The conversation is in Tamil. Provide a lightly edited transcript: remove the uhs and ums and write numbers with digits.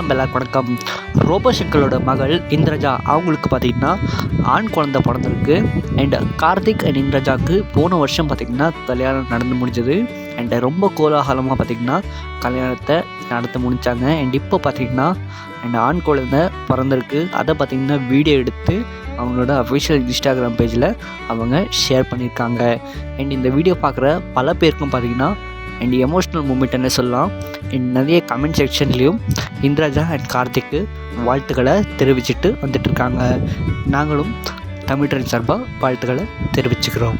நம்ம எல்லாருக்கும் வணக்கம். ரோபோ சங்கரோட மகள் இந்திரஜா அவங்களுக்கு பார்த்திங்கன்னா ஆண் குழந்தை பிறந்திருக்கு. அண்ட் கார்த்திக் அண்ட் இந்திரஜாவுக்கு போன வருஷம் பார்த்திங்கன்னா கல்யாணம் நடந்து முடிஞ்சது. அண்ட் ரொம்ப கோலாகலமாக பார்த்திங்கன்னா கல்யாணத்தை நடத்த முடிச்சாங்க. அண்ட் இப்போ பார்த்திங்கன்னா அண்ட் ஆண் குழந்தை பிறந்திருக்கு. அதை பார்த்திங்கன்னா வீடியோ எடுத்து அவங்களோட அஃபிஷியல் இன்ஸ்டாகிராம் பேஜில் அவங்க ஷேர் பண்ணியிருக்காங்க. அண்ட் இந்த வீடியோ பார்க்குற பல பேருக்கும் பார்த்திங்கன்னா அண்ட் எமோஷ்னல் மூமெண்ட்னு சொல்லலாம். அண்ட் நிறைய கமெண்ட் செக்ஷன்லேயும் இந்திரஜா அண்ட் கார்த்திக்கு வாழ்த்துக்களை தெரிவிச்சுட்டு வந்துட்டுருக்காங்க. நாங்களும் தமிழ் ட்ரெண்ட் சார்பாக வாழ்த்துக்களை தெரிவிச்சுக்கிறோம்.